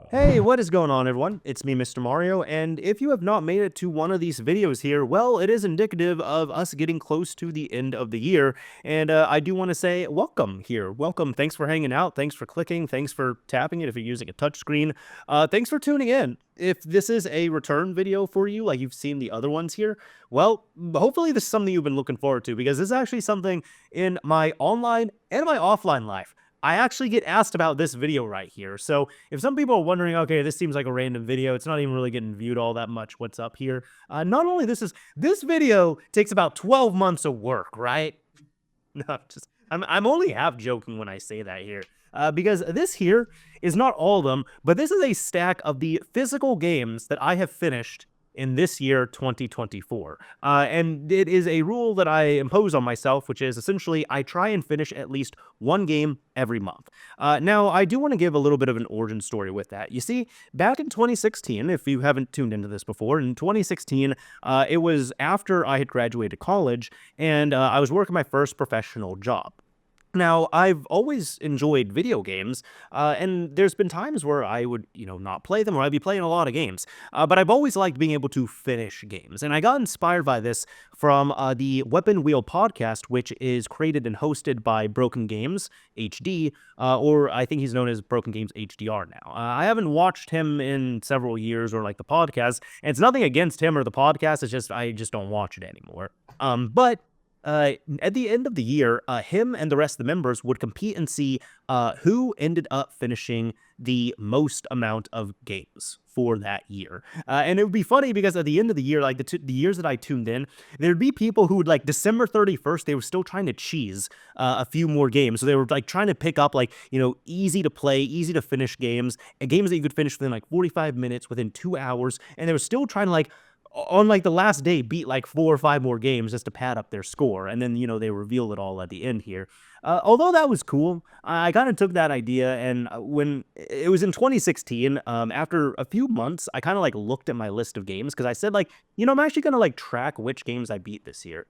Hey, what is going on, everyone? It's me, Mr. Mario, and if you have not made it to one of these videos here, well, it is indicative of us getting close to the end of the year, and I do want to say welcome here. Welcome. Thanks for hanging out. Thanks for clicking. Thanks for tapping it if you're using a touchscreen. Thanks for tuning in. If this is a return video for you, like you've seen the other ones here, well, hopefully this is something you've been looking forward to, because this is actually something in my online and my offline life I actually get asked about this video right here. So if some people are wondering, okay, this seems like a random video, it's not even really getting viewed all that much, what's up here? Not only this video takes about 12 months of work, right? No, I'm only half joking when I say that here. Because this here is not all of them, but this is a stack of the physical games that I have finished in this year, 2024. And it is a rule that I impose on myself, which is essentially I try and finish at least one game every month. Now, I do want to give a little bit of an origin story with that. You see, back in 2016, if you haven't tuned into this before, in 2016, it was after I had graduated college, and I was working my first professional job. Now, I've always enjoyed video games, and there's been times where I would, not play them, or I'd be playing a lot of games. But I've always liked being able to finish games, and I got inspired by this from the Weapon Wheel podcast, which is created and hosted by Broken Games HD, or I think he's known as Broken Games HDR now. I haven't watched him in several years, or like the podcast, and it's nothing against him or the podcast. It's just I just don't watch it anymore. But at the end of the year, him and the rest of the members would compete and see who ended up finishing the most amount of games for that year. And it would be funny because at the end of the year, like the years that I tuned in, there'd be people who would like December 31st, they were still trying to cheese a few more games. So they were like trying to pick up like, easy to play, easy to finish games, and games that you could finish within like 45 minutes, within 2 hours. And they were still trying to like, on like the last day, beat like 4 or 5 more games just to pad up their score, and then they reveal it all at the end here. Although that was cool, I kind of took that idea, and when it was in 2016, after a few months, I kind of like looked at my list of games because I said like, I'm actually gonna like track which games I beat this year,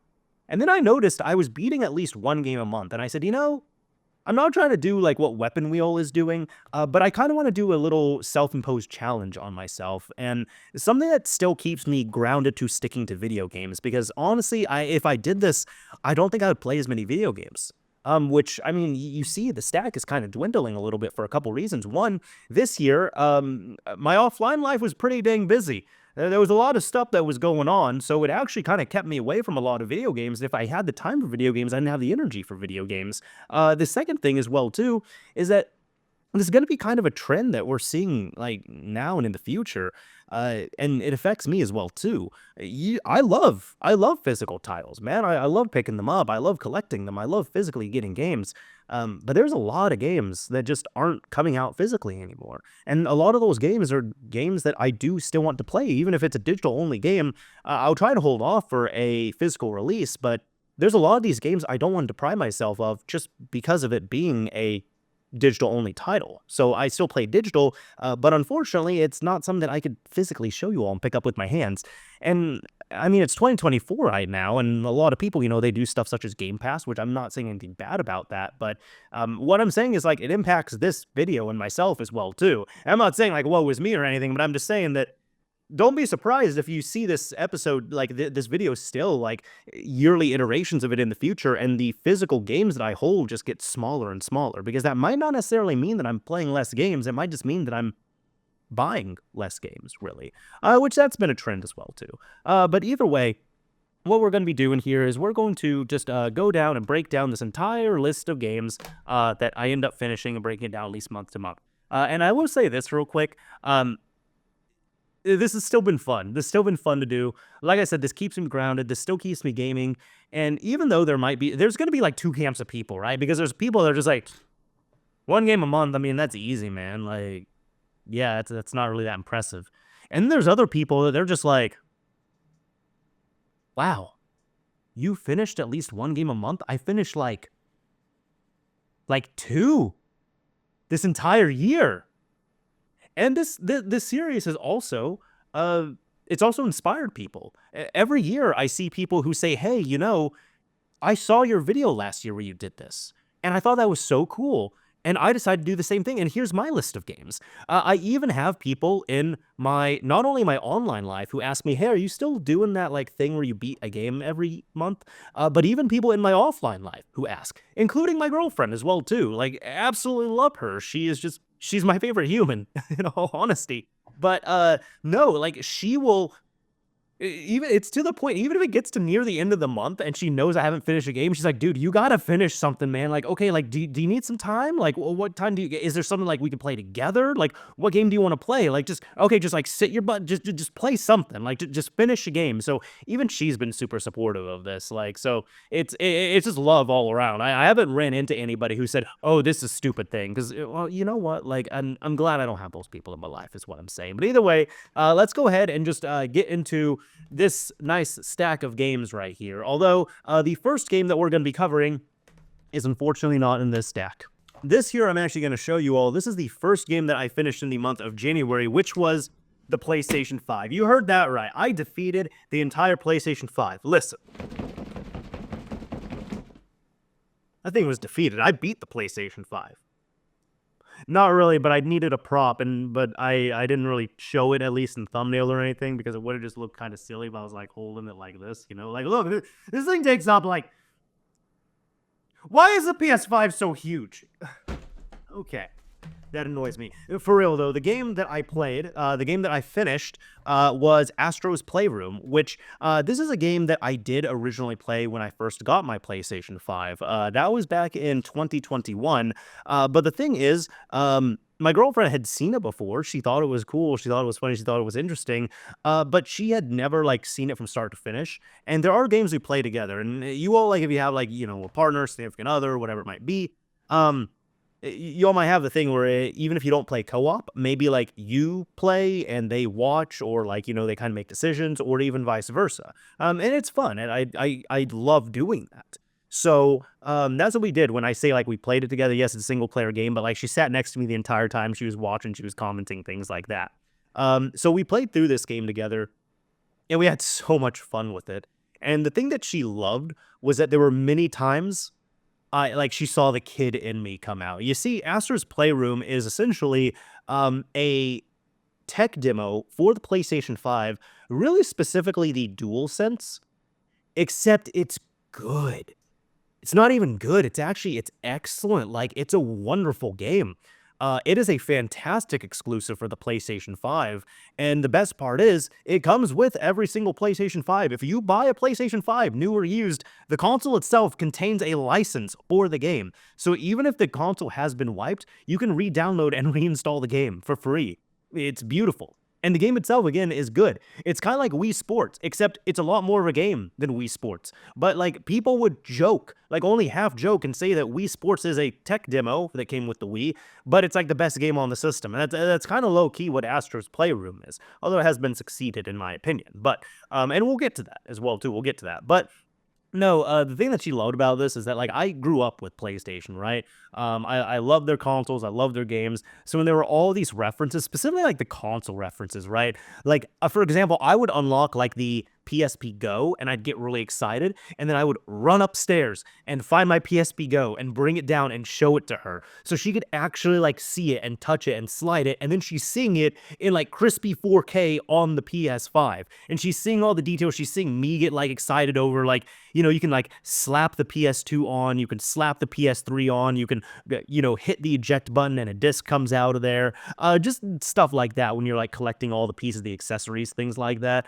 and then I noticed I was beating at least one game a month, and I said, I'm not trying to do like what Weapon Wheel is doing, but I kind of want to do a little self-imposed challenge on myself, and something that still keeps me grounded to sticking to video games. Because honestly, if I did this, I don't think I would play as many video games. Which, I mean, you see the stack is kind of dwindling a little bit for a couple reasons. One, this year, my offline life was pretty dang busy. There was a lot of stuff that was going on, so it actually kind of kept me away from a lot of video games. If I had the time for video games, I didn't have the energy for video games. The second thing as well, too, is that there's going to be kind of a trend that we're seeing like now and in the future, and it affects me as well too. I love physical titles, man. I love picking them up. I love collecting them. I love physically getting games. But there's a lot of games that just aren't coming out physically anymore, and a lot of those games are games that I do still want to play, even if it's a digital only game. I'll try to hold off for a physical release, but there's a lot of these games I don't want to deprive myself of just because of it being a digital only title. So I still play digital, but unfortunately, it's not something that I could physically show you all and pick up with my hands. And I mean, it's 2024 right now, and a lot of people, they do stuff such as Game Pass, which I'm not saying anything bad about that. But what I'm saying is like it impacts this video and myself as well too. And I'm not saying like woe is me or anything, but I'm just saying that don't be surprised if you see this episode, like this video still, like yearly iterations of it in the future, and the physical games that I hold just get smaller and smaller, because that might not necessarily mean that I'm playing less games. It might just mean that I'm buying less games, really, which that's been a trend as well, too. But either way, what we're going to be doing here is we're going to just go down and break down this entire list of games that I end up finishing and breaking it down at least month to month. And I will say this real quick. This has still been fun. This has still been fun to do. Like I said, this keeps me grounded. This still keeps me gaming. And even though there's going to be like two camps of people, right? Because there's people that are just like, one game a month. I mean, that's easy, man. Like, yeah, that's not really that impressive. And then there's other people that they're just like, wow, you finished at least one game a month? I finished like two this entire year. And this series has also it's also inspired people. Every year I see people who say, "Hey, I saw your video last year where you did this, and I thought that was so cool." And I decided to do the same thing, and here's my list of games. I even have people in my, not only my online life who ask me, hey, are you still doing that like thing where you beat a game every month? But even people in my offline life who ask, including my girlfriend as well too. Like, absolutely love her. She's my favorite human, in all honesty. But no, like she will even it's to the point, even if it gets to near the end of the month and she knows I haven't finished a game, she's like, dude, you gotta finish something, man. Like, okay, like, do you need some time? Like, what time do you get? Is there something like we can play together? Like, what game do you want to play? Like, just, okay, just like sit your butt, just play something. Like, just finish a game. So even she's been super supportive of this. Like, so it's just love all around. I haven't ran into anybody who said, oh, this is a stupid thing. Because, well, you know what? Like, I'm glad I don't have those people in my life, is what I'm saying. But either way, let's go ahead and just get into this nice stack of games right here. Although the first game that we're going to be covering is unfortunately not in this stack. This here I'm actually going to show you all. This is the first game that I finished in the month of January, which was the PlayStation 5. You heard that right. I defeated the entire PlayStation 5. Listen. That thing was defeated. I beat the PlayStation 5. Not really, but I needed a prop, but I didn't really show it, at least in thumbnail or anything, because it would have just looked kind of silly if I was like holding it like this, you know? Like, look, this thing takes up like... Why is the PS5 so huge? Okay. That annoys me. For real, though, the game that I played, the game that I finished, was Astro's Playroom, which, this is a game that I did originally play when I first got my PlayStation 5. That was back in 2021, but the thing is, my girlfriend had seen it before. She thought it was cool. She thought it was funny. She thought it was interesting, but she had never, like, seen it from start to finish. And there are games we play together, and you all, like, if you have, like, you know, a partner, significant other, whatever it might be, you all might have the thing where even if you don't play co-op, maybe like you play and they watch, or like, you know, they kind of make decisions, or even vice versa. And it's fun, and I love doing that. So that's what we did. When I say like we played it together, yes, it's a single player game, but like she sat next to me the entire time. She was watching, she was commenting, things like that. So we played through this game together, and we had so much fun with it. And the thing that she loved was that there were many times she saw the kid in me come out. You see, Astro's Playroom is essentially a tech demo for the PlayStation 5, really specifically the DualSense, except it's good. It's not even good. It's excellent. Like, it's a wonderful game. It is a fantastic exclusive for the PlayStation 5, and the best part is, it comes with every single PlayStation 5. If you buy a PlayStation 5, new or used, the console itself contains a license for the game. So even if the console has been wiped, you can re-download and reinstall the game for free. It's beautiful. And the game itself, again, is good. It's kind of like Wii Sports, except it's a lot more of a game than Wii Sports. But, like, people would joke, like, only half joke and say that Wii Sports is a tech demo that came with the Wii, but it's, like, the best game on the system. And that's kind of low-key what Astro's Playroom is, although it has been succeeded, in my opinion. But, and we'll get to that as well, too. We'll get to that. But... no, the thing that she loved about this is that, like, I grew up with PlayStation, right? I love their consoles, I love their games. So when there were all these references, specifically, like, the console references, right? Like, for example, I would unlock, like, the PSP Go, and I'd get really excited, and then I would run upstairs and find my PSP Go and bring it down and show it to her, so she could actually, like, see it and touch it and slide it, and then she's seeing it in, like, crispy 4K on the PS5, and she's seeing all the details. She's seeing me get, like, excited over, like, you know, you can, like, slap the PS2 on, you can slap the PS3 on, you can, you know, hit the eject button and a disc comes out of there, just stuff like that when you're, like, collecting all the pieces, the accessories, things like that.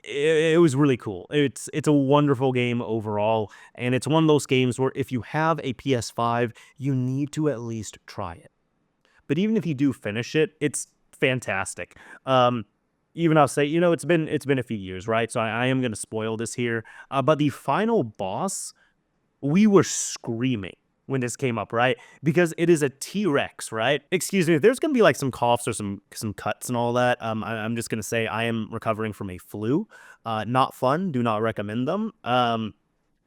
It was really cool. It's a wonderful game overall, and it's one of those games where if you have a PS5, you need to at least try it. But even if you do finish it, it's fantastic. Even I'll say, you know, it's been a few years, right? So I am going to spoil this here. But the final boss, we were screaming when this came up, right? Because it is a T-Rex, right? Excuse me, if there's gonna be like some coughs or some cuts and all that, I'm just gonna say I am recovering from a flu. Not fun, do not recommend them.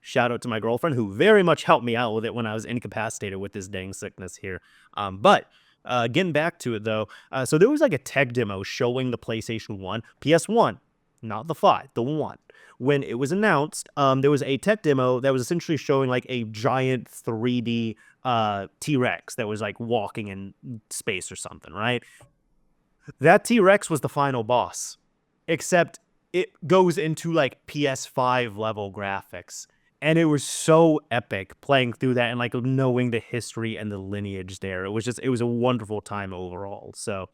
Shout out to my girlfriend, who very much helped me out with it when I was incapacitated with this dang sickness here. But getting back to it though, so there was like a tech demo showing the PlayStation 1, PS1, not the 5, the 1. When it was announced, there was a tech demo that was essentially showing like a giant 3D T-Rex that was like walking in space or something, right? That T-Rex was the final boss, except it goes into like PS5 level graphics. And it was so epic playing through that and like knowing the history and the lineage there. It was a wonderful time overall. So,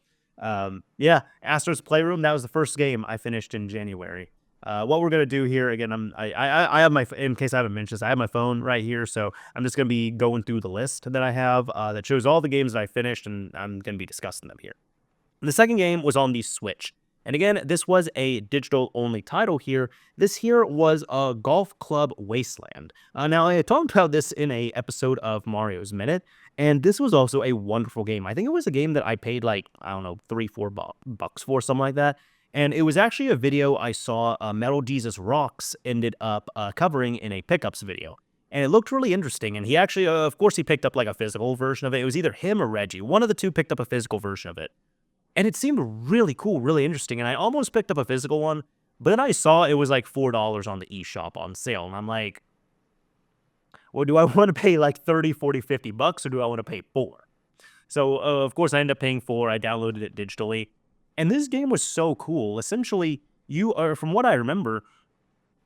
yeah, Astro's Playroom, that was the first game I finished in January. What we're gonna do here again, I have my, in case I haven't mentioned this, I have my phone right here, so I'm just gonna be going through the list that I have that shows all the games that I finished, and I'm gonna be discussing them here. The second game was on the Switch. And again, this was a digital-only title here. This here was a Golf Club Wasteland. Now, I had talked about this in a episode of Mario's Minute, and this was also a wonderful game. I think it was a game that I paid like, I don't know, $3-4 for, something like that. And it was actually a video I saw Metal Jesus Rocks ended up covering in a pickups video. And it looked really interesting. And he actually, of course, he picked up like a physical version of it. It was either him or Reggie. One of the two picked up a physical version of it. And it seemed really cool, really interesting, and I almost picked up a physical one, but then I saw it was like $4 on the eShop on sale, and I'm like, well, do I want to pay like 30, 40, 50 bucks, or do I want to pay 4? So, of course, I ended up paying 4. I downloaded it digitally, and this game was so cool. Essentially, you are, from what I remember,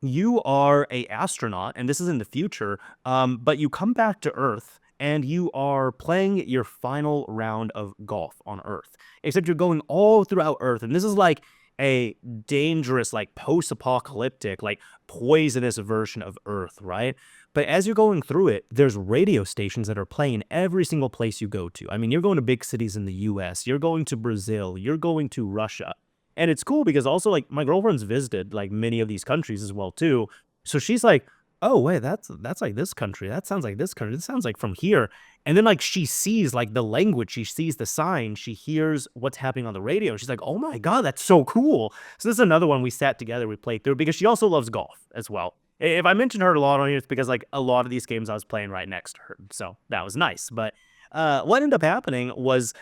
you are a astronaut, and this is in the future, but you come back to Earth, and you are playing your final round of golf on Earth. Except you're going all throughout Earth, and this is like a dangerous, like post-apocalyptic, like poisonous version of Earth, right? But as you're going through it, there's radio stations that are playing every single place you go to. I mean, you're going to big cities in the US, you're going to Brazil, you're going to Russia. And it's cool because also, like, my girlfriend's visited, like, many of these countries as well, too. So she's like, oh, wait, that's like this country. That sounds like this country. This sounds like from here. And then, like, she sees, like, the language. She sees the sign. She hears what's happening on the radio. She's like, oh, my God, that's so cool. So this is another one we sat together, we played through, because she also loves golf as well. If I mentioned her a lot on here, it's because, like, a lot of these games I was playing right next to her. So that was nice. But what ended up happening was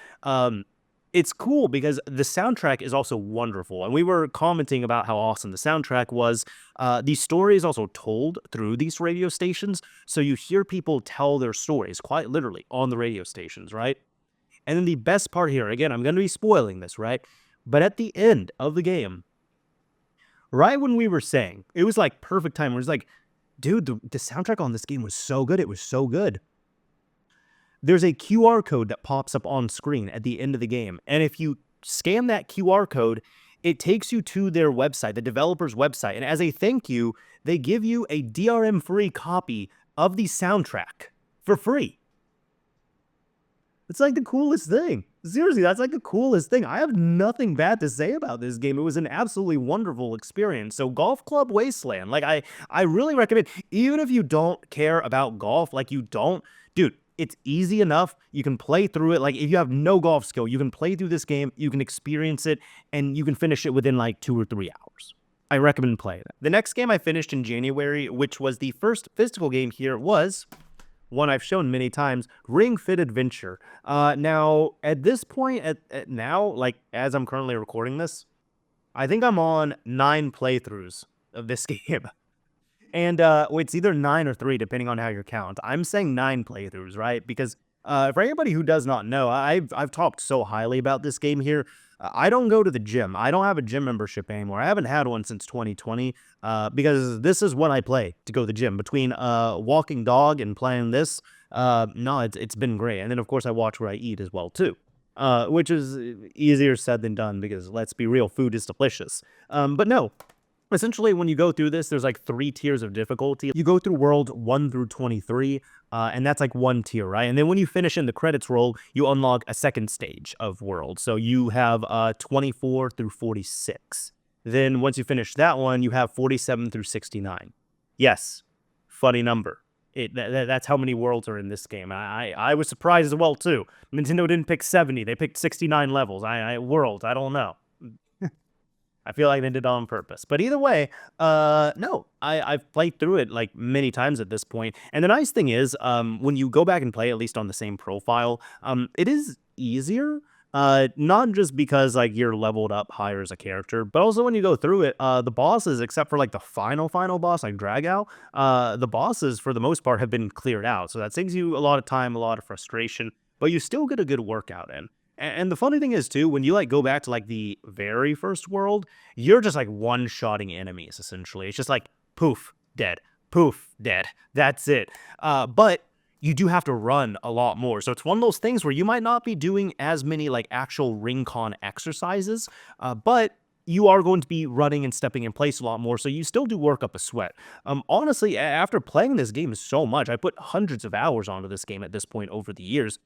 it's cool because the soundtrack is also wonderful. And we were commenting about how awesome the soundtrack was. The story is also told through these radio stations. So you hear people tell their stories quite literally on the radio stations, right? And then the best part here, again, I'm going to be spoiling this, right? But at the end of the game, right when we were saying, it was like perfect time. It was like, dude, the soundtrack on this game was so good. It was so good. There's a QR code that pops up on screen at the end of the game. And if you scan that QR code, it takes you to their website, the developer's website. And as a thank you, they give you a DRM-free copy of the soundtrack for free. It's like the coolest thing. Seriously, that's like the coolest thing. I have nothing bad to say about this game. It was an absolutely wonderful experience. So Golf Club Wasteland, like I really recommend, even if you don't care about golf, like you don't, dude, it's easy enough. You can play through it. Like, if you have no golf skill, you can play through this game, you can experience it, and you can finish it within like 2 or 3 hours. I recommend playing it. The next game I finished in January, which was the first physical game here, was one I've shown many times, Ring Fit Adventure. Now, at this point, now, like, as I'm currently recording this, I think I'm on 9 playthroughs of this game. And it's either 9 or 3, depending on how you count. I'm saying 9 playthroughs, right? Because for anybody who does not know, I've talked so highly about this game here. I don't go to the gym. I don't have a gym membership anymore. I haven't had one since 2020 because this is when I play to go to the gym. Between walking dog and playing this, no, it's been great. And then, of course, I watch where I eat as well, too. Which is easier said than done because, let's be real, food is delicious. But no. Essentially, when you go through this, there's like 3 tiers of difficulty. You go through world 1 through 23, and that's like 1 tier, right? And then when you finish in the credits roll, you unlock a second stage of world. So you have 24 through 46. Then once you finish that one, you have 47 through 69. Yes, funny number. That's how many worlds are in this game. I was surprised as well, too. Nintendo didn't pick 70. They picked 69 levels. Worlds, I don't know. I feel like they did it on purpose. But either way, no, I've played through it like many times at this point. And the nice thing is, when you go back and play, at least on the same profile, it is easier Not just because like you're leveled up higher as a character, but also when you go through it, the bosses, except for like the final boss, like Dragout, the bosses for the most part have been cleared out. So that saves you a lot of time, a lot of frustration, but you still get a good workout in. And the funny thing is too, when you like go back to like the very first world, you're just like one-shotting enemies essentially. It's just like poof, dead, poof, dead. That's it. But you do have to run a lot more. So it's one of those things where you might not be doing as many like actual ring con exercises, but you are going to be running and stepping in place a lot more. So you still do work up a sweat. Honestly, after playing this game so much, I put hundreds of hours onto this game at this point over the years.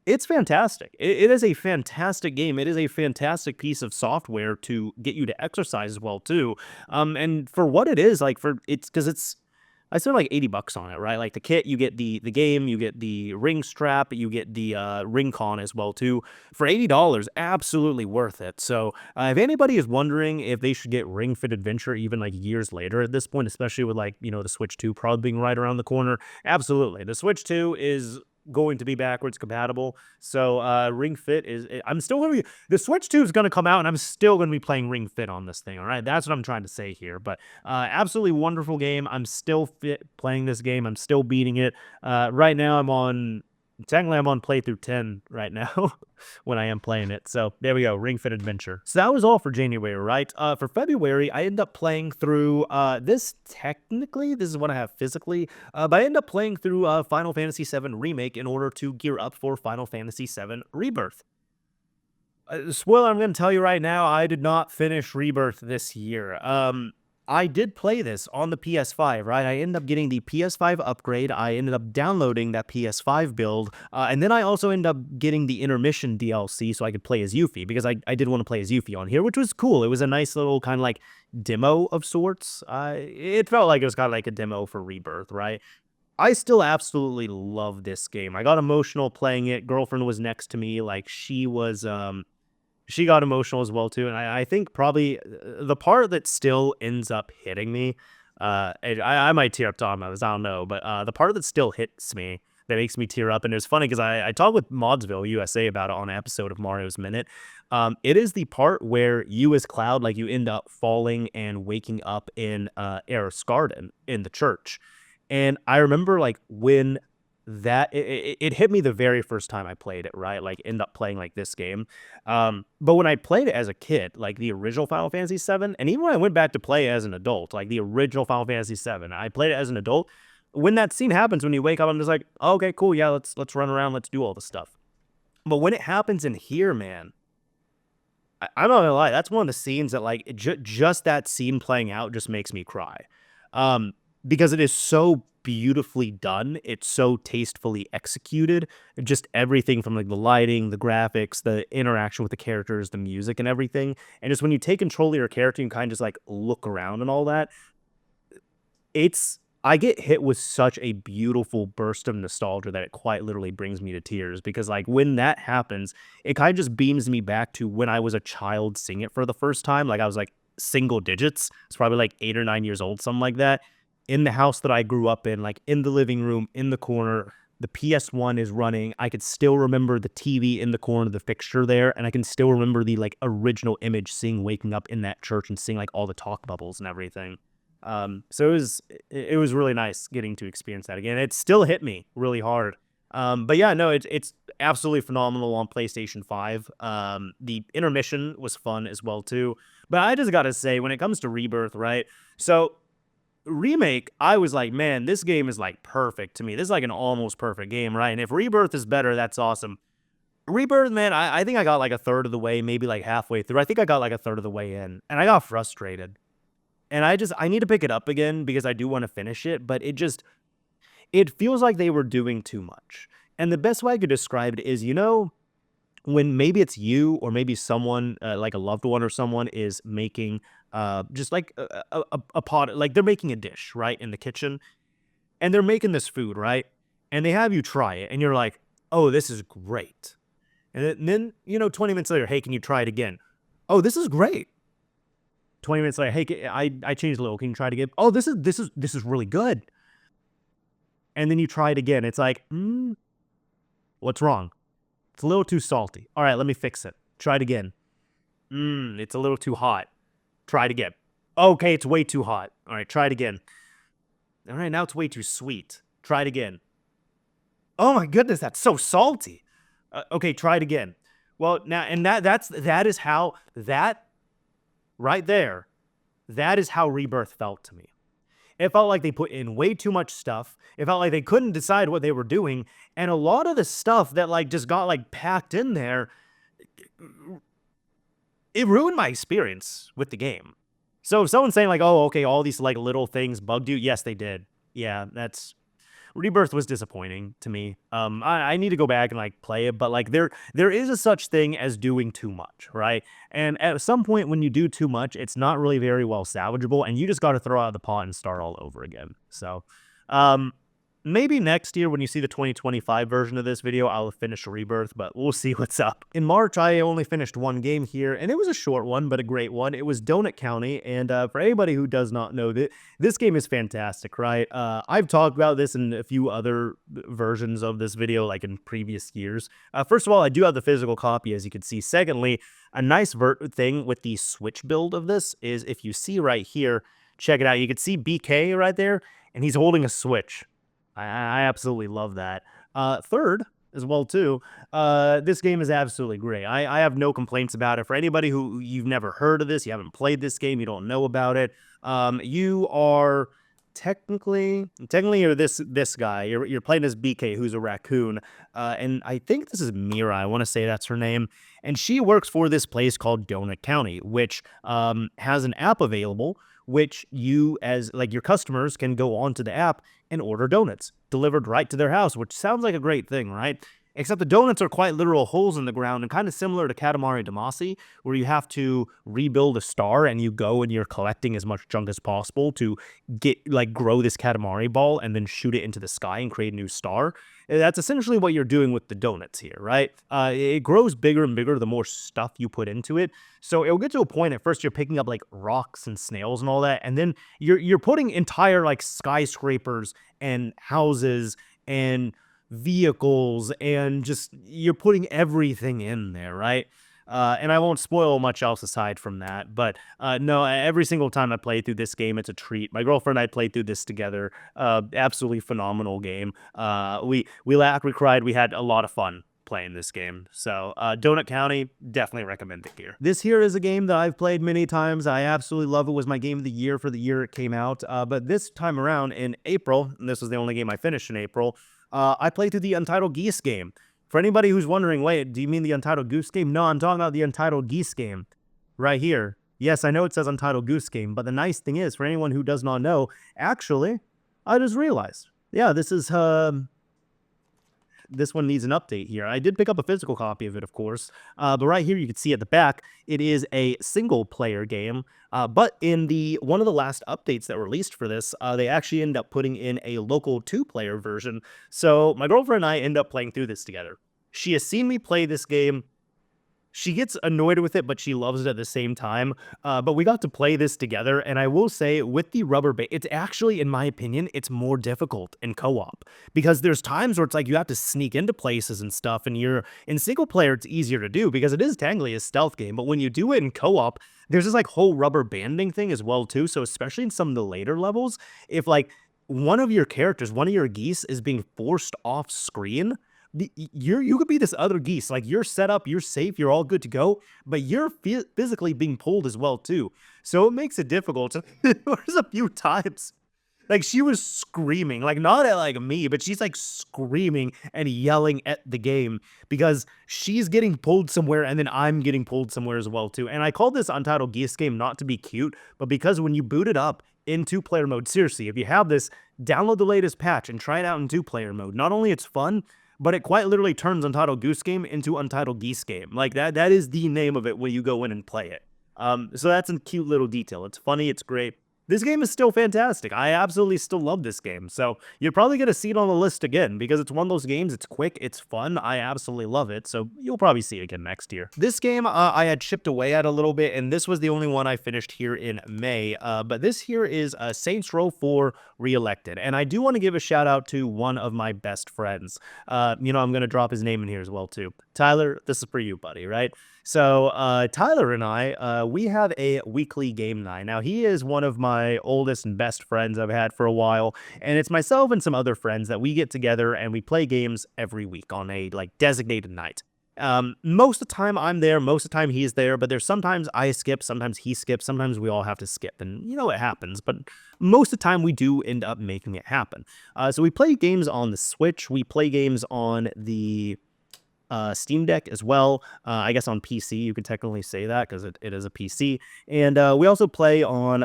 It's fantastic. It is a fantastic game. It is a fantastic piece of software to get you to exercise as well too. And for what it is, like for it's because it's I spent like $80 on it, right? Like the kit, you get the game, you get the ring strap, you get the ring con as well too. For $80, absolutely worth it. So if anybody is wondering if they should get Ring Fit Adventure even like years later at this point, especially with like the Switch 2 probably being right around the corner, absolutely. The Switch 2 is going to be backwards compatible. So Ring Fit I'm still going to be the Switch 2 is going to come out and I'm still going to be playing Ring Fit on this thing, all right? That's what I'm trying to say here. But absolutely wonderful game. I'm still playing this game. I'm still beating it. Right now technically I'm on playthrough 10 right now when I am playing it. So there we go, Ring Fit Adventure. So that was all for January, right? For February, I end up playing through this is what I have physically, but I end up playing through Final Fantasy VII Remake in order to gear up for Final Fantasy VII Rebirth. Spoiler, I'm going to tell you right now, I did not finish Rebirth this year. I did play this on the PS5, right? I ended up getting the PS5 upgrade. I ended up downloading that PS5 build. And then I also ended up getting the intermission DLC so I could play as Yuffie because I did want to play as Yuffie on here, which was cool. It was a nice little kind of like demo of sorts. It felt like it was kind of like a demo for Rebirth, right? I still absolutely love this game. I got emotional playing it. Girlfriend was next to me. Like she got emotional as well too, and I think probably the part that still ends up hitting me, I might tear up talking about this, I don't know, but the part that still hits me, that makes me tear up, and it's funny because I talked with Modsville USA about it on an episode of Mario's Minute. It is the part where you as Cloud, like you end up falling and waking up in Eris Garden in the church, and I remember like when it hit me the very first time I played it, right? Like end up playing like this game. But when I played it as a kid, like the original Final Fantasy VII, and even when I went back to play as an adult, like the original Final Fantasy VII, I played it as an adult. When that scene happens, when you wake up, I'm just like, oh, okay, cool, yeah, let's run around, let's do all the stuff. But when it happens in here, man, I'm not gonna lie, that's one of the scenes that like just that scene playing out just makes me cry, because it is so beautifully done. It's so tastefully executed. Just everything from like the lighting, the graphics, the interaction with the characters, the music, and everything. And just when you take control of your character and kind of just like look around and all that, I get hit with such a beautiful burst of nostalgia that it quite literally brings me to tears because like when that happens, it kind of just beams me back to when I was a child seeing it for the first time. Like I was like single digits. It's probably like 8 or 9 years old, something like that. In the house that I grew up in, like in the living room, in the corner, the PS1 is running. I could still remember the TV in the corner, the fixture there, and I can still remember the like original image seeing waking up in that church and seeing like all the talk bubbles and everything. So it was really nice getting to experience that again. It still hit me really hard. But yeah, no, it's absolutely phenomenal on PlayStation 5. The intermission was fun as well too. But I just gotta say, when it comes to Rebirth, right? So Remake, I was like, man, this game is like perfect to me. This is like an almost perfect game, right? And if Rebirth is better, that's awesome. Rebirth, man, I think I got like a third of the way, maybe like halfway through. I think I got like a third of the way in, and I got frustrated. And I need to pick it up again because I do want to finish it, but it feels like they were doing too much. And the best way I could describe it is, when maybe it's you or maybe someone like a loved one or someone is making just like a pot, like they're making a dish, right, in the kitchen, and they're making this food, right, and they have you try it, and you're like, oh, this is great, and then 20 minutes later, hey, can you try it again? Oh, this is great. 20 minutes later, hey, I changed a little. Can you try it again? Oh, this is really good. And then you try it again. It's like, what's wrong? It's a little too salty. All right, let me fix it. Try it again. It's a little too hot. Try it again. Okay, it's way too hot. All right, try it again. All right, now it's way too sweet. Try it again. Oh my goodness, that's so salty. Okay, try it again. Well, now, and that is how that right there, that is how Rebirth felt to me. It felt like they put in way too much stuff. It felt like they couldn't decide what they were doing, and a lot of the stuff that like just got like packed in there, it ruined my experience with the game. So if someone's saying like, "Oh, okay, all these like little things bugged you," yes, they did. Yeah, that's Rebirth was disappointing to me. I need to go back and like play it, but like there is a such thing as doing too much, right? And at some point when you do too much, it's not really very well salvageable, and you just got to throw out the pot and start all over again. So, um, maybe next year when you see the 2025 version of this video, I'll finish Rebirth, but we'll see what's up. In March, I only finished one game here, and it was a short one, but a great one. It was Donut County, and for anybody who does not know, this game is fantastic, right? I've talked about this in a few other versions of this video, like in previous years. First of all, I do have the physical copy, as you can see. Secondly, a nice thing with the Switch build of this is if you see right here, check it out, you can see BK right there, and he's holding a Switch. I absolutely love that. Third, as well too, this game is absolutely great. I have no complaints about it. For anybody who you've never heard of this, you haven't played this game, you don't know about it, you are technically you're this guy. You're playing as BK, who's a raccoon, and I think this is Mira. I want to say that's her name, and she works for this place called Donut County, which has an app available, which you as like your customers can go onto the app and order donuts delivered right to their house, which sounds like a great thing, right? Except the donuts are quite literal holes in the ground and kind of similar to Katamari Damacy, where you have to rebuild a star and you go and you're collecting as much junk as possible to get like grow this Katamari ball and then shoot it into the sky and create a new star. That's essentially what you're doing with the donuts here, right? It grows bigger and bigger the more stuff you put into it. So it'll get to a point at first you're picking up like rocks and snails and all that, and then you're putting entire like skyscrapers and houses and vehicles and just you're putting everything in there, right? And I won't spoil much else aside from that, but no, every single time I play through this game, it's a treat. My girlfriend and I played through this together. Absolutely phenomenal game. We laughed, we cried, we had a lot of fun playing this game. So Donut County, definitely recommend it here. This here is a game that I've played many times. I absolutely love it. It was my game of the year for the year it came out. But this time around in April, and this was the only game I finished in April, I played through the Untitled Geese game. For anybody who's wondering, wait, do you mean the Untitled Goose Game? No, I'm talking about the Untitled Geese Game right here. Yes, I know it says Untitled Goose Game, but the nice thing is, for anyone who does not know, actually, I just realized, yeah, this one needs an update here. I did pick up a physical copy of it, of course, but right here you can see at the back, it is a single-player game, but in one of the last updates that were released for this, they actually end up putting in a local two-player version, so my girlfriend and I end up playing through this together. She has seen me play this game. She gets annoyed with it, but she loves it at the same time. But we got to play this together, and I will say, with the rubber band, it's actually, in my opinion, it's more difficult in co-op. Because there's times where it's like you have to sneak into places and stuff, and in single player, it's easier to do, because it is technically a stealth game. But when you do it in co-op, there's this like whole rubber banding thing as well, too. So especially in some of the later levels, if like one of your characters, one of your geese is being forced off screen, you could be this other geese, like you're set up, you're safe, you're all good to go, but you're physically being pulled as well too. So it makes it difficult. There's a few times like she was screaming, like not at like me, but she's like screaming and yelling at the game because she's getting pulled somewhere and then I'm getting pulled somewhere as well too. And I called this Untitled Geese Game not to be cute, but because when you boot it up in two-player mode, seriously, if you have this, download the latest patch and try it out in two-player mode. Not only it's fun, but it quite literally turns Untitled Goose Game into Untitled Geese Game. Like that is the name of it when you go in and play it. So that's a cute little detail. It's funny, it's great. This game is still fantastic. I absolutely still love this game. So you're probably going to see it on the list again because it's one of those games. It's quick. It's fun. I absolutely love it. So you'll probably see it again next year. This game I had chipped away at a little bit, and this was the only one I finished here in May. But this here is Saints Row 4 Reelected. And I do want to give a shout out to one of my best friends. I'm going to drop his name in here as well too. Tyler, this is for you, buddy, right? So, Tyler and I, we have a weekly game night. Now, he is one of my oldest and best friends I've had for a while, and it's myself and some other friends that we get together and we play games every week on a like designated night. Most of the time I'm there, most of the time he's there, but there's sometimes I skip, sometimes he skips, sometimes we all have to skip, and you know it happens. But most of the time we do end up making it happen. So we play games on the Switch, we play games on the Steam Deck as well. I guess on PC, you could technically say that because it is a PC. And we also play on,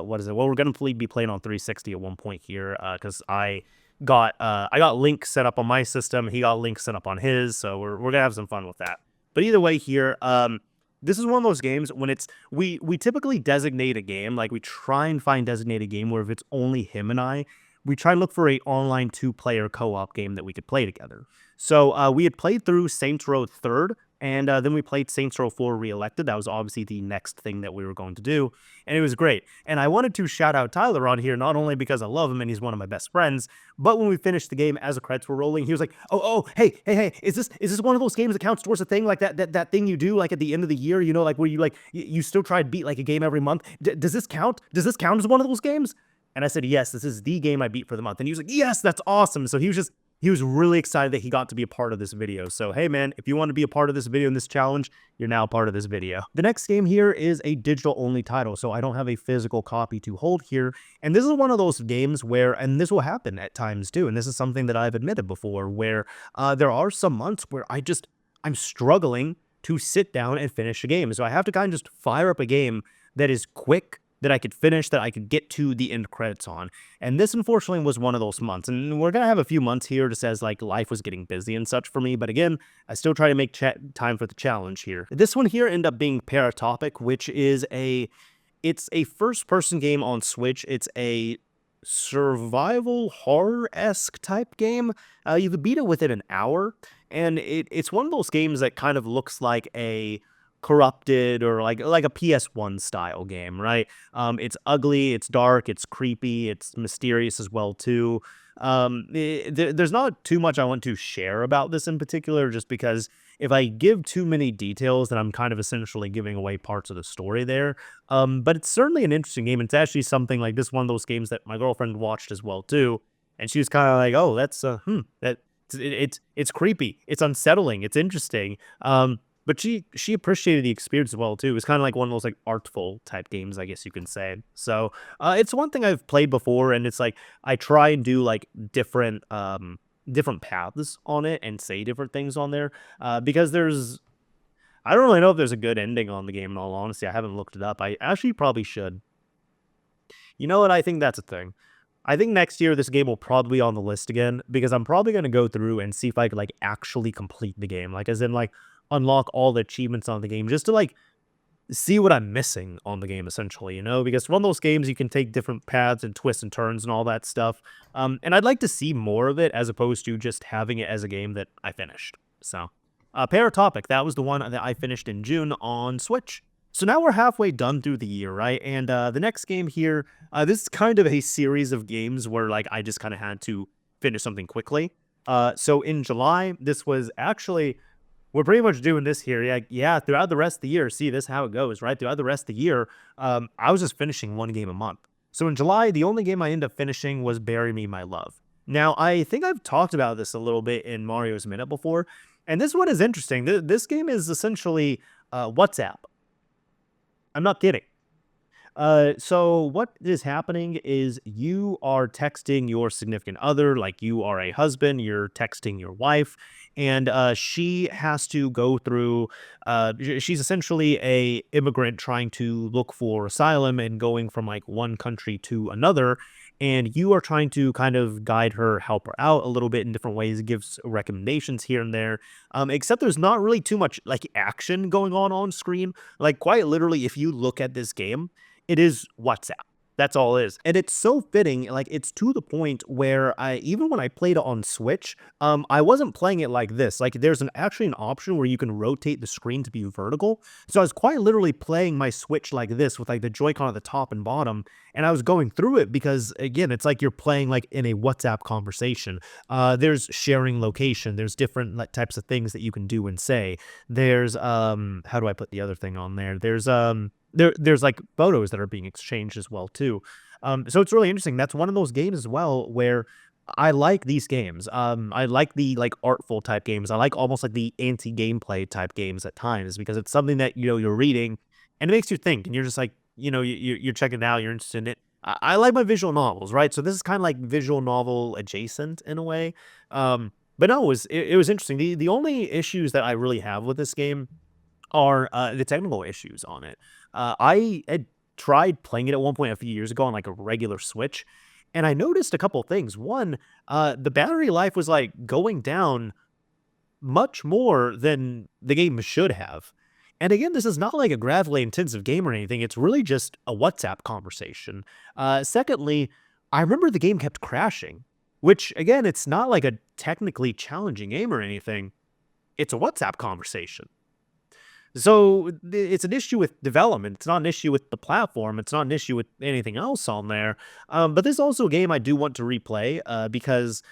what is it? Well, we're going to be playing on 360 at one point here because I got Link set up on my system. He got Link set up on his. So we're going to have some fun with that. But either way here, this is one of those games when we typically designate a game, like we try and find designated game where if it's only him and I, we try and look for a online 2-player co-op game that we could play together. So we had played through Saints Row 3rd, and then we played Saints Row 4 Reelected. That was obviously the next thing that we were going to do, and it was great. And I wanted to shout out Tyler on here, not only because I love him and he's one of my best friends, but when we finished the game, as the credits were rolling, he was like, "Oh, hey, is this one of those games that counts towards a thing like that thing you do like at the end of the year? You know, like where you like you still try to beat like a game every month? Does this count? Does this count as one of those games?" And I said, "Yes, this is the game I beat for the month." And he was like, "Yes, that's awesome." So he was really excited that he got to be a part of this video. So, hey man, if you want to be a part of this video and this challenge, you're now part of this video. The next game here is a digital only title. So I don't have a physical copy to hold here. And this is one of those games where, and this will happen at times too. And this is something that I've admitted before where there are some months where I'm struggling to sit down and finish a game. So I have to kind of just fire up a game that is quick, that I could finish, that I could get to the end credits on. And this, unfortunately, was one of those months. And we're going to have a few months here just as, like, life was getting busy and such for me. But again, I still try to make time for the challenge here. This one here ended up being Paratopic, which is it's a first-person game on Switch. It's a survival horror-esque type game. You could beat it within an hour. And it's one of those games that kind of looks like a Corrupted or like a PS1 style game, right? It's ugly, it's dark, it's creepy, it's mysterious as well too. There's not too much I want to share about this in particular, just because if I give too many details, then I'm kind of essentially giving away parts of the story there. But it's certainly an interesting game. It's actually something like this, one of those games that my girlfriend watched as well too, and she was kind of like, "Oh, that's it's creepy, it's unsettling, it's interesting." But she appreciated the experience as well too. It was kind of like one of those like artful type games, I guess you can say. So it's one thing I've played before, and it's like I try and do like different paths on it and say different things on there because I don't really know if there's a good ending on the game. In all honesty, I haven't looked it up. I actually probably should. You know what? I think that's a thing. I think next year this game will probably be on the list again because I'm probably going to go through and see if I could like actually complete the game, like as in like unlock all the achievements on the game just to like see what I'm missing on the game essentially, you know, because one of those games you can take different paths and twists and turns and all that stuff. And I'd like to see more of it as opposed to just having it as a game that I finished. So Paratopic, that was the one that I finished in June on Switch. So now we're halfway done through the year, right? And the next game here, this is kind of a series of games where like I just kind of had to finish something quickly. So in July, this was actually, we're pretty much doing this here. Yeah, throughout the rest of the year, see, this is how it goes, right? Throughout the rest of the year, I was just finishing one game a month. So in July, the only game I ended up finishing was Bury Me, My Love. Now, I think I've talked about this a little bit in Mario's Minute before, and this one is interesting. This game is essentially WhatsApp. I'm not kidding. So what is happening is you are texting your significant other, like you are a husband, you're texting your wife, and she has to go through, she's essentially a immigrant trying to look for asylum and going from like one country to another, and you are trying to kind of guide her, help her out a little bit in different ways, gives recommendations here and there, except there's not really too much like action going on screen. Like quite literally, if you look at this game, it is WhatsApp. That's all it is. And it's so fitting, like, it's to the point where I even when I played it on Switch, I wasn't playing it like this. Like, there's actually an option where you can rotate the screen to be vertical. So I was quite literally playing my Switch like this with, like, the Joy-Con at the top and bottom, and I was going through it because, again, it's like you're playing, like, in a WhatsApp conversation. There's sharing location, there's different, like, types of things that you can do and say. There's, how do I put the other thing on there? There's, like, photos that are being exchanged as well too. So it's really interesting. That's one of those games as well where I like these games. I like the, like, artful type games. I like almost like the anti-gameplay type games at times because it's something that, you're reading and it makes you think and you're just like, you're checking it out, you're interested in it. I like my visual novels, right? So this is kind of like visual novel adjacent in a way. But no, it was interesting. The only issues that I really have with this game are, the technical issues on it. I had tried playing it at one point a few years ago on, like, a regular Switch, and I noticed a couple things. One, the battery life was, like, going down much more than the game should have. And again, this is not like a graphically intensive game or anything, it's really just a WhatsApp conversation. Secondly, I remember the game kept crashing, which, again, it's not like a technically challenging game or anything, it's a WhatsApp conversation. So it's an issue with development. It's not an issue with the platform. It's not an issue with anything else on there. But this is also a game I do want to replay because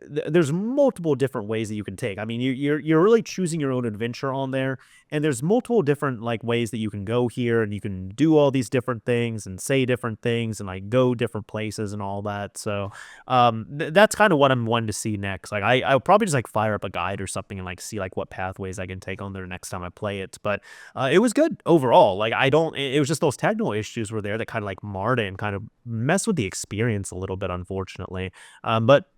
there's multiple different ways that you can take. I mean, you're really choosing your own adventure on there, and there's multiple different like ways that you can go here, and you can do all these different things and say different things and like go different places and all that. So, that's kind of what I'm wanting to see next. Like, I'll probably just like fire up a guide or something and like see like what pathways I can take on there next time I play it. But it was good overall. Like, I don't. It was just those technical issues were there that kind of like marred it and kind of mess with the experience a little bit, unfortunately. But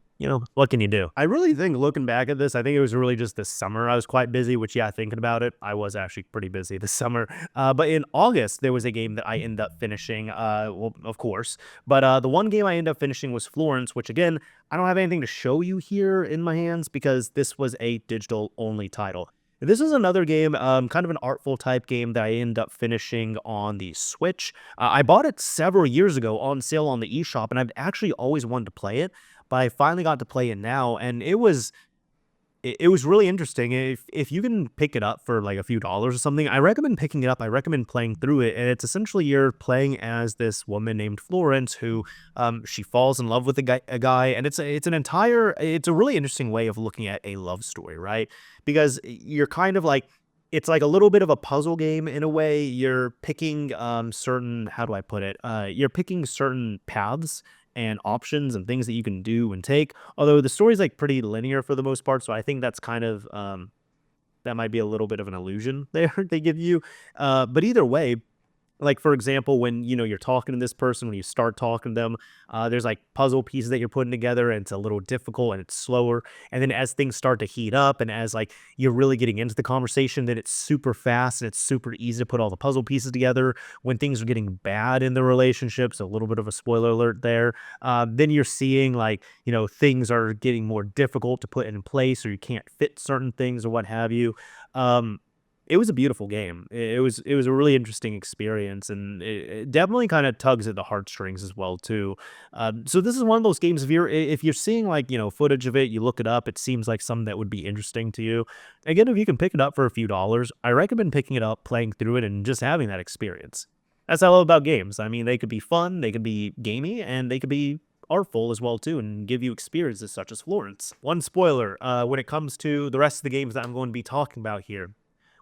what can you do? I really think looking back at this, I think it was really just this summer I was quite busy, which, yeah, thinking about it, I was actually pretty busy this summer. But in August, there was a game that I ended up finishing, well, of course. But the one game I ended up finishing was Florence, which, again, I don't have anything to show you here in my hands because this was a digital-only title. This is another game, kind of an artful type game that I ended up finishing on the Switch. I bought it several years ago on sale on the eShop, and I've actually always wanted to play it, but I finally got to play it now, and it was really interesting. If you can pick it up for like a few dollars or something, I recommend picking it up. I recommend playing through it, and it's essentially you're playing as this woman named Florence who she falls in love with a guy, and it's a really interesting way of looking at a love story, right? Because you're kind of like it's like a little bit of a puzzle game in a way. You're picking certain how do I put it? You're picking certain paths and options and things that you can do and take. Although the story's like pretty linear for the most part, so I think that's kind of that might be a little bit of an illusion there they give you. But either way, like, for example, when, you're talking to this person, when you start talking to them, there's, like, puzzle pieces that you're putting together, and it's a little difficult, and it's slower, and then as things start to heat up, and as, like, you're really getting into the conversation, then it's super fast, and it's super easy to put all the puzzle pieces together. When things are getting bad in the relationship, so a little bit of a spoiler alert there, then you're seeing, like, things are getting more difficult to put in place, or you can't fit certain things or what have you. Um it was a beautiful game. It was a really interesting experience, and it definitely kind of tugs at the heartstrings as well too. So this is one of those games. If you're seeing like footage of it, you look it up. It seems like something that would be interesting to you. Again, if you can pick it up for a few dollars, I recommend picking it up, playing through it, and just having that experience. That's what I love about games. I mean, they could be fun, they could be gamey, and they could be artful as well too, and give you experiences such as Florence. One spoiler when it comes to the rest of the games that I'm going to be talking about here,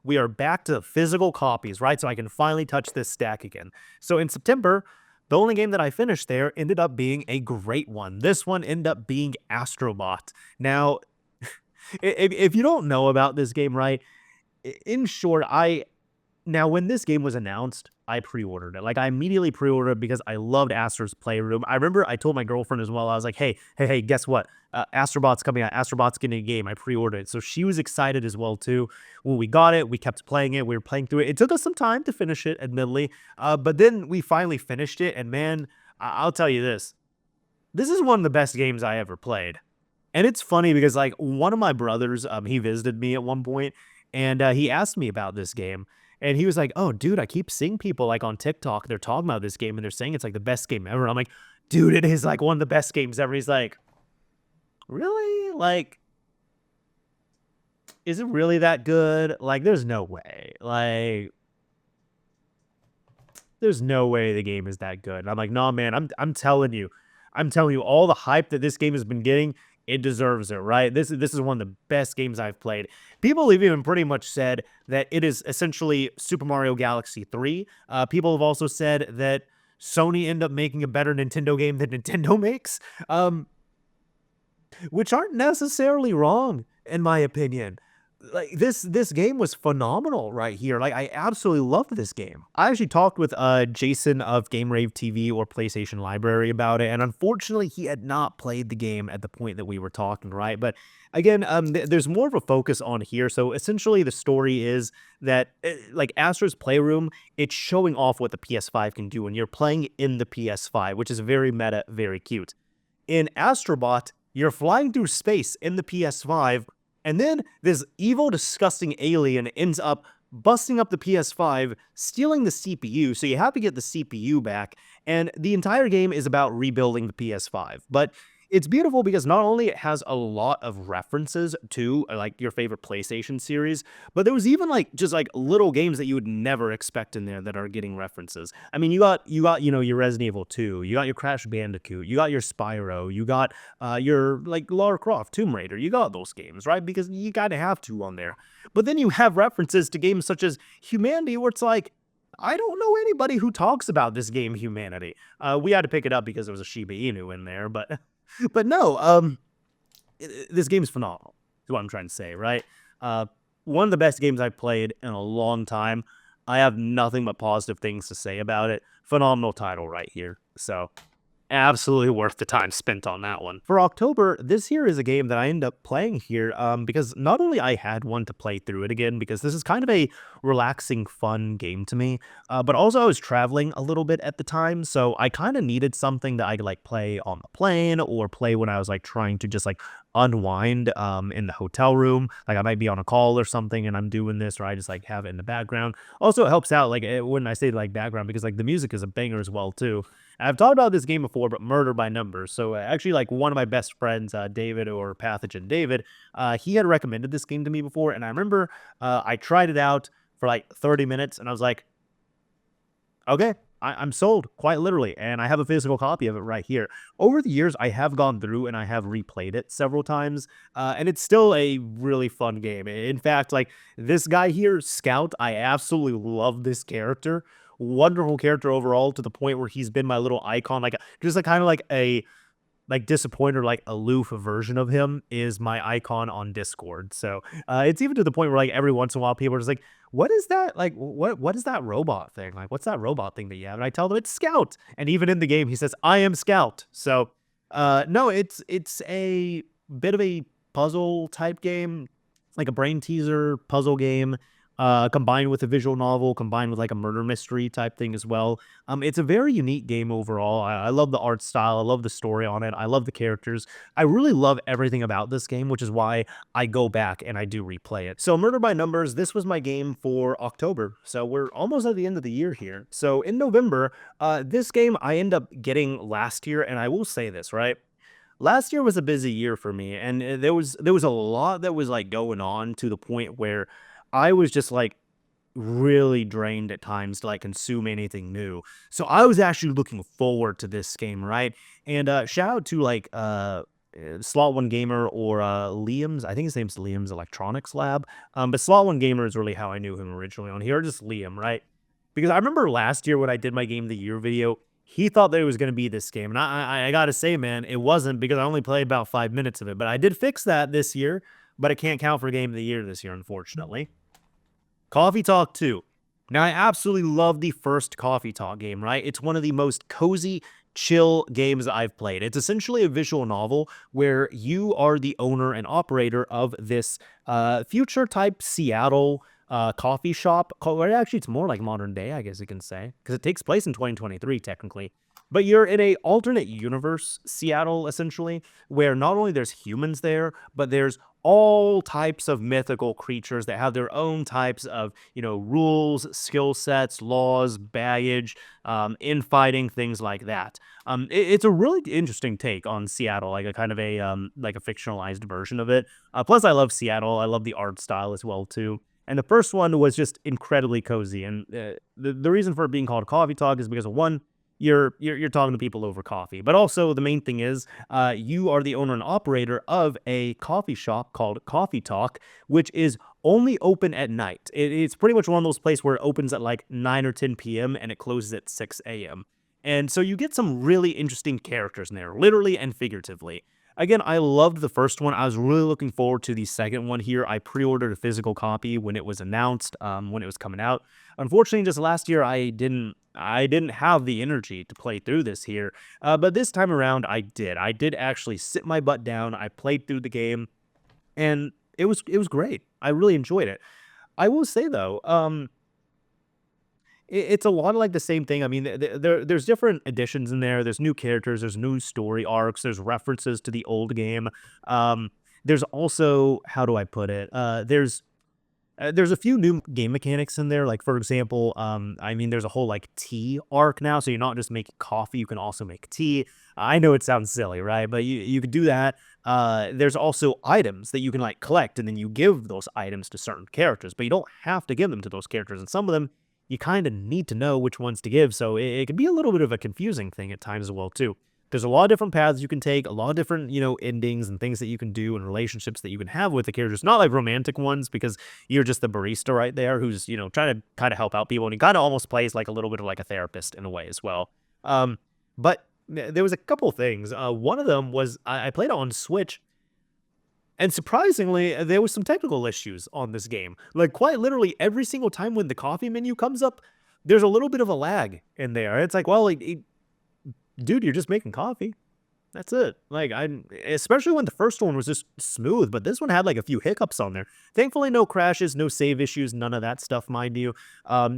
we are back to physical copies, right? So I can finally touch this stack again. So in September, the only game that I finished there ended up being a great one. This one ended up being Astrobot. Now, if you don't know about this game, right? In short, now, when this game was announced, I pre-ordered it. Like, I immediately pre-ordered it because I loved Astro's Playroom. I remember I told my girlfriend as well, I was like, hey, guess what? Astrobot's coming out. Astrobot's getting a game. I pre-ordered it. So she was excited as well, too. When we got it, we kept playing it. We were playing through it. It took us some time to finish it, admittedly. But then we finally finished it. And man, I'll tell you this. This is one of the best games I ever played. And it's funny because, like, one of my brothers, he visited me at one point, and he asked me about this game. And he was like, "Oh, dude, I keep seeing people like on TikTok, they're talking about this game and they're saying it's like the best game ever." I'm like, "Dude, it is like one of the best games ever." He's like, "Really? Like, is it really that good? Like, there's no way. Like, there's no way the game is that good." And I'm like, "No, man, I'm telling you, all the hype that this game has been getting, it deserves it, right? This is one of the best games I've played." People have even pretty much said that it is essentially Super Mario Galaxy 3. People have also said that Sony ended up making a better Nintendo game than Nintendo makes, which aren't necessarily wrong, in my opinion. Like this game was phenomenal right here. Like I absolutely loved this game. I actually talked with Jason of Game Rave TV or PlayStation Library about it, and unfortunately he had not played the game at the point that we were talking, right? But again, there's more of a focus on here. So essentially the story is that like Astro's Playroom, it's showing off what the PS5 can do, and you're playing in the PS5, which is very meta, very cute. In Astrobot, you're flying through space in the PS5, and then this evil, disgusting alien ends up busting up the PS5, stealing the CPU, so you have to get the CPU back, and the entire game is about rebuilding the PS5. But it's beautiful because not only it has a lot of references to like your favorite PlayStation series, but there was even like just like little games that you would never expect in there that are getting references. I mean, you got your Resident Evil 2, you got your Crash Bandicoot, you got your Spyro, you got your like Lara Croft, Tomb Raider. You got those games, right? Because you gotta have to on there. But then you have references to games such as Humanity, where it's like, I don't know anybody who talks about this game, Humanity. We had to pick it up because there was a Shiba Inu in there, but but no, this game's phenomenal. Is what I'm trying to say, right? One of the best games I've played in a long time. I have nothing but positive things to say about it. Phenomenal title right here. So absolutely worth the time spent on that one. For October, this here is a game that I end up playing here because not only I had one to play through it again, because this is kind of a relaxing, fun game to me, but also I was traveling a little bit at the time, so I kind of needed something that I could like play on the plane or play when I was like trying to just like unwind in the hotel room. Like I might be on a call or something and I'm doing this, or I just like have it in the background. Also, it helps out like when I say like background because like the music is a banger as well too. I've talked about this game before, but Murder by Numbers. So actually, like one of my best friends, David or Pathogen David, he had recommended this game to me before, and I remember I tried it out for like 30 minutes, and I was like, okay, I'm sold, quite literally, and I have a physical copy of it right here. Over the years, I have gone through and I have replayed it several times, and it's still a really fun game. In fact, like this guy here, Scout, I absolutely love this character. Wonderful character overall to the point where he's been my little icon, like just a kind of like a like disappointed, like aloof version of him is my icon on Discord. So it's even to the point where like every once in a while people are just like, "What is that? Like, what is that robot thing? Like, what's that robot thing that you have?" And I tell them it's Scout. And even in the game, he says, "I am Scout." So no, it's a bit of a puzzle type game, like a brain teaser puzzle game. Combined with a visual novel, combined with like a murder mystery type thing as well. It's a very unique game overall. I love the art style. I love the story on it. I love the characters. I really love everything about this game, which is why I go back and I do replay it. So Murder by Numbers, this was my game for October. So we're almost at the end of the year here. So in November, this game I end up getting last year, and I will say this, right? Last year was a busy year for me, and there was a lot that was like going on to the point where I was just like really drained at times to like consume anything new. So I was actually looking forward to this game, right? And shout out to like Slot One Gamer or Liam's. I think his name's Liam's Electronics Lab. But Slot One Gamer is really how I knew him originally on here, or just Liam, right? Because I remember last year when I did my Game of the Year video, he thought that it was going to be this game. And I got to say, man, it wasn't because I only played about 5 minutes of it. But I did fix that this year, but it can't count for Game of the Year this year, unfortunately. Coffee Talk 2. Now, I absolutely love the first Coffee Talk game, right? It's one of the most cozy, chill games I've played. It's essentially a visual novel where you are the owner and operator of this future type Seattle coffee shop. Actually, it's more like modern day, I guess you can say, because it takes place in 2023, technically. but you're in a alternate universe, Seattle, essentially, where not only there's humans there, but there's all types of mythical creatures that have their own types of, rules, skill sets, laws, baggage, infighting, things like that. It's a really interesting take on Seattle, like a kind of a like a fictionalized version of it. Plus, I love Seattle. I love the art style as well too. And the first one was just incredibly cozy. And the reason for it being called Coffee Talk is because of one, you're talking to people over coffee, but also the main thing is you are the owner and operator of a coffee shop called Coffee Talk, which is only open at night. It's pretty much one of those places where it opens at like 9 or 10 p.m. and it closes at 6 a.m. And so you get some really interesting characters in there, literally and figuratively. Again, I loved the first one. I was really looking forward to the second one here. I pre-ordered a physical copy when it was announced, when it was coming out. Unfortunately, just last year I didn't have the energy to play through this here. But this time around I did. I did actually sit my butt down. I played through the game and it was great. I really enjoyed it. I will say though, it's a lot of like the same thing. I mean, there's different additions in there. There's new characters. There's new story arcs. There's references to the old game. Um, there's also, how do I put it? There's a few new game mechanics in there. Like for example, I mean, there's a whole like tea arc now. So you're not just making coffee; you can also make tea. I know it sounds silly, right? But you could do that. There's also items that you can like collect, and then you give those items to certain characters, but you don't have to give them to those characters. And some of them you kind of need to know which ones to give. So it can be a little bit of a confusing thing at times as well too. There's a lot of different paths you can take, a lot of different, endings and things that you can do and relationships that you can have with the characters. Not like romantic ones because you're just the barista right there who's, trying to kind of help out people. And he kind of almost plays like a little bit of like a therapist in a way as well. But there was a couple things. One of them was I played it on Switch, and surprisingly, there was some technical issues on this game. Like quite literally every single time when the coffee menu comes up, there's a little bit of a lag in there. It's like, well, dude, you're just making coffee. That's it. Like especially when the first one was just smooth, but this one had like a few hiccups on there. Thankfully, no crashes, no save issues, none of that stuff, mind you.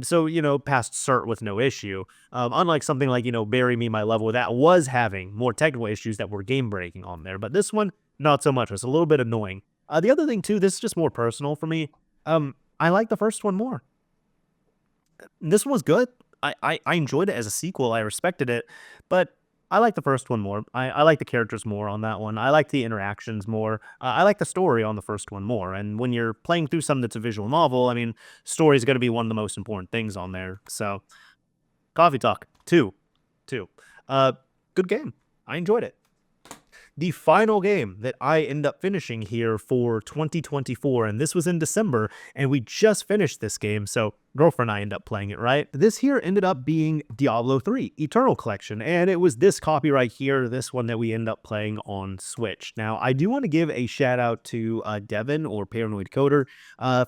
So passed cert with no issue. Unlike something like Bury Me My Level that was having more technical issues that were game breaking on there, but this one not so much. It's a little bit annoying. The other thing too, this is just more personal for me. I like the first one more. This one was good. I enjoyed it as a sequel. I respected it, but I like the first one more. I like the characters more on that one. I like the interactions more. I like the story on the first one more. And when you're playing through something that's a visual novel, I mean, story is going to be one of the most important things on there. So, Coffee Talk 2. Uh, Good game. I enjoyed it. The final game that I end up finishing here for 2024, and this was in December, and we just finished this game, so girlfriend and I end up playing it, right? This here ended up being Diablo 3 Eternal Collection, and it was this copy right here, this one that we end up playing on Switch. Now, I do want to give a shout out to Devin, or Paranoid Coder,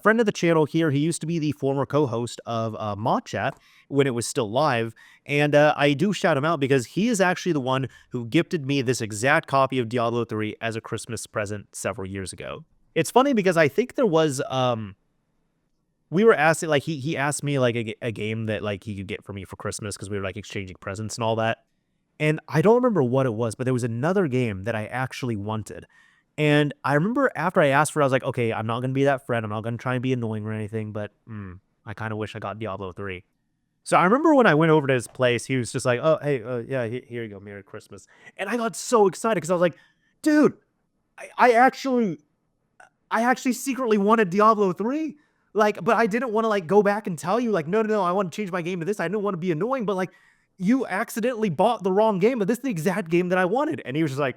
friend of the channel here. He used to be the former co-host of Mod Chat when it was still live, and I do shout him out because he is actually the one who gifted me this exact copy of Diablo 3 as a Christmas present several years ago. It's funny because I think there was, we were asking, like, he asked me, like, a game that, like, he could get for me for Christmas because we were, like, exchanging presents and all that. And I don't remember what it was, but there was another game that I actually wanted. And I remember after I asked for it, I was like, okay, I'm not going to be that friend. I'm not going to try and be annoying or anything, but I kind of wish I got Diablo 3. So I remember when I went over to his place, he was just like, oh, hey, yeah, here you go, Merry Christmas. And I got so excited because I was like, dude, I actually secretly wanted Diablo 3. Like, but I didn't want to like go back and tell you like, no, I want to change my game to this. I didn't want to be annoying, but like you accidentally bought the wrong game, but this is the exact game that I wanted. And he was just like,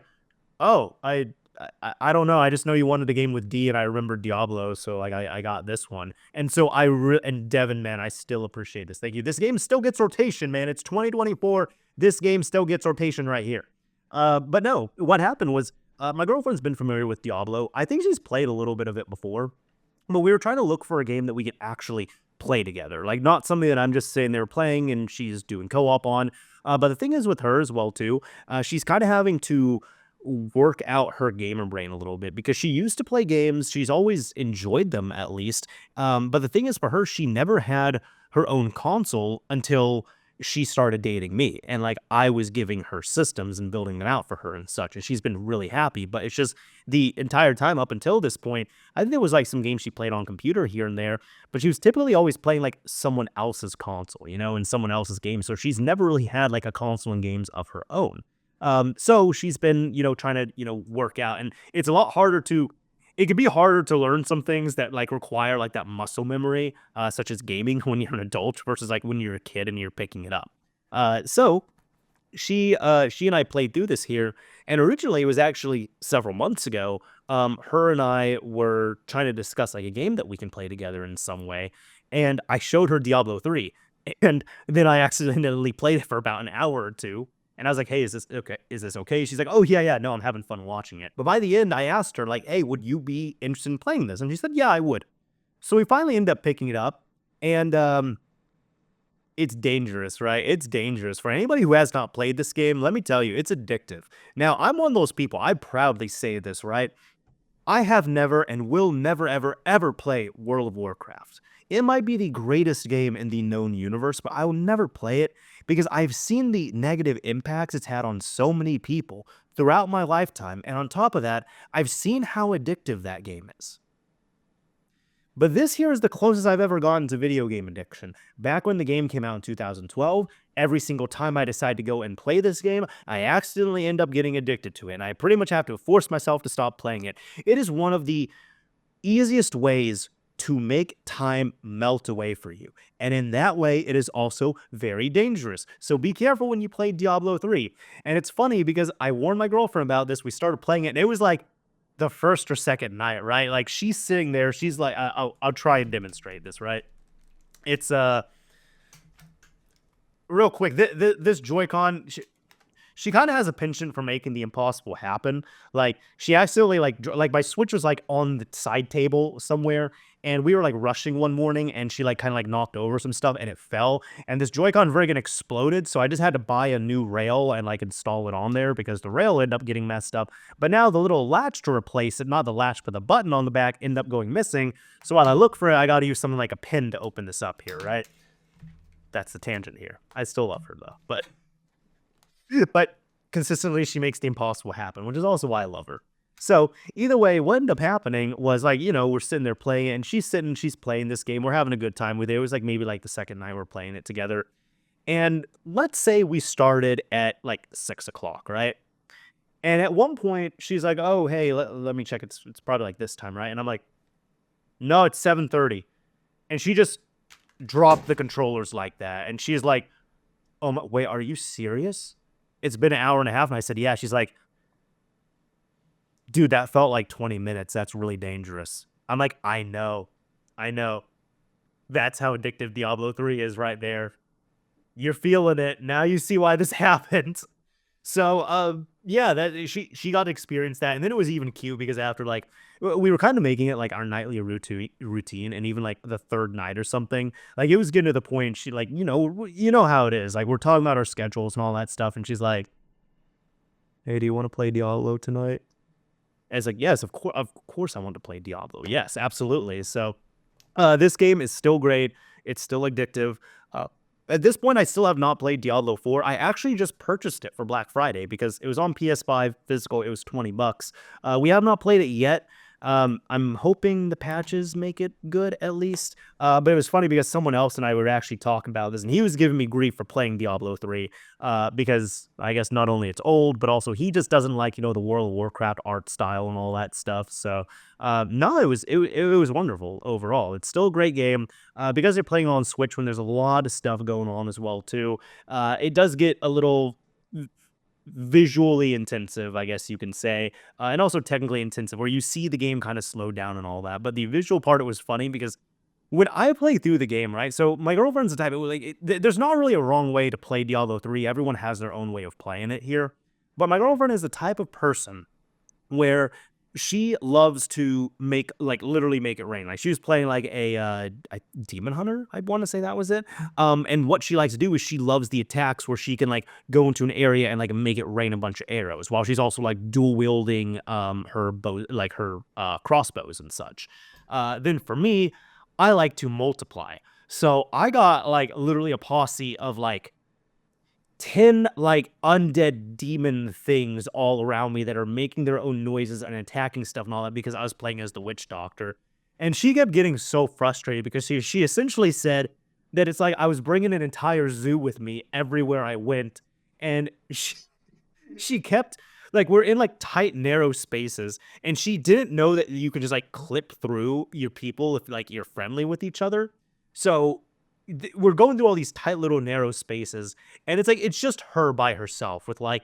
oh, I don't know. I just know you wanted a game with D, and I remember Diablo, so like I got this one. And so and Devin, man, I still appreciate this. Thank you. This game still gets rotation, man. It's 2024. This game still gets rotation right here. But no, what happened was my girlfriend's been familiar with Diablo. I think she's played a little bit of it before, but we were trying to look for a game that we could actually play together, like not something that I'm just sitting there playing and she's doing co-op on. But the thing is with her as well too, she's kind of having to work out her gamer brain a little bit because she used to play games. She's always enjoyed them at least. But the thing is for her, she never had her own console until she started dating me, and like I was giving her systems and building them out for her and such, and she's been really happy. But it's just the entire time up until this point, I think there was like some games she played on computer here and there, but she was typically always playing like someone else's console, and someone else's game. So she's never really had like a console and games of her own. So she's been, trying to, work out, and it's a lot harder to it can be harder to learn some things that like require like that muscle memory, such as gaming when you're an adult versus like when you're a kid and you're picking it up. So she and I played through this here, and originally it was actually several months ago. Her and I were trying to discuss like a game that we can play together in some way, and I showed her Diablo 3, and then I accidentally played it for about an hour or two. And I was like, "Hey, is this okay? Is this okay?" She's like, "Oh yeah, yeah, no, I'm having fun watching it." But by the end, I asked her like, "Hey, would you be interested in playing this?" And she said, "Yeah, I would." So we finally ended up picking it up, and it's dangerous, right? It's dangerous for anybody who has not played this game. Let me tell you, it's addictive. Now, I'm one of those people. I proudly say this, right? I have never and will never, ever, ever play World of Warcraft. It might be the greatest game in the known universe, but I will never play it because I've seen the negative impacts it's had on so many people throughout my lifetime. And on top of that, I've seen how addictive that game is. But this here is the closest I've ever gotten to video game addiction. Back when the game came out in 2012, every single time I decide to go and play this game, I accidentally end up getting addicted to it, and I pretty much have to force myself to stop playing it. It is one of the easiest ways to make time melt away for you. And in that way, it is also very dangerous. So be careful when you play Diablo 3. And it's funny because I warned my girlfriend about this. We started playing it, and it was like the first or second night, right? Like she's sitting there, she's like, I'll try and demonstrate this, right? It's real quick. This Joy-Con, she kind of has a penchant for making the impossible happen. Like she accidentally like my Switch was like on the side table somewhere, and we were like rushing one morning, and she like kind of like knocked over some stuff and it fell, and this Joy-Con friggin' exploded. So I just had to buy a new rail and like install it on there because the rail ended up getting messed up. But now the little latch to replace it, not the latch but the button on the back, ended up going missing. So while I look for it, I got to use something like a pin to open this up here, right? That's the tangent here. I still love her though, but consistently she makes the impossible happen, which is also why I love her. So either way, what ended up happening was like, we're sitting there playing, and she's playing this game. We're having a good time with it. It was like maybe like the second night we're playing it together. And let's say we started at like 6 o'clock, right? And at one point she's like, "Oh, hey, let me check. It's probably like this time, right?" And I'm like, "No, it's 7:30." And she just dropped the controllers like that. And she's like, "Oh my, wait, are you serious? It's been an hour and a half." And I said, "Yeah." She's like, "Dude, that felt like 20 minutes. That's really dangerous." I'm like, I know. I know. That's how addictive Diablo 3 is right there. You're feeling it. Now you see why this happened. So, yeah, that she got to experience that, and then it was even cute because after like we were kind of making it like our nightly routine, and even like the third night or something, like it was getting to the point she like you know how it is, like we're talking about our schedules and all that stuff, and she's like, "Hey, do you want to play Diablo tonight?" And it's like, yes, of course I want to play Diablo. Yes, absolutely. So this game is still great. It's still addictive. Uh, at this point, I still have not played Diablo 4. I actually just purchased it for Black Friday because it was on PS5 physical. It was $20. We have not played it yet. I'm hoping the patches make it good at least. But it was funny because someone else and I were actually talking about this, and he was giving me grief for playing Diablo 3 because I guess not only it's old, but also he just doesn't like, the World of Warcraft art style and all that stuff. So no, it was wonderful overall. It's still a great game because they're playing on Switch when there's a lot of stuff going on as well too. It does get a little visually intensive, I guess you can say, and also technically intensive, where you see the game kind of slow down and all that. But the visual part, it was funny because when I play through the game, right? So my girlfriend's the type of like, there's not really a wrong way to play Diablo 3. Everyone has their own way of playing it here. But my girlfriend is the type of person where she loves to make like literally make it rain. Like she was playing like a demon hunter, I want to say that was it. And what she likes to do is she loves the attacks where she can like go into an area and like make it rain a bunch of arrows while she's also like dual wielding her bow, like her crossbows and such. Then for me, I like to multiply. So I got like literally a posse of like 10 like undead demon things all around me that are making their own noises and attacking stuff and all that because I was playing as the witch doctor. And she kept getting so frustrated because she essentially said that it's like I was bringing an entire zoo with me everywhere I went. And she kept like we're in like tight narrow spaces and she didn't know that you can just like clip through your people if like you're friendly with each other. So we're going through all these tight little narrow spaces and it's like it's just her by herself with like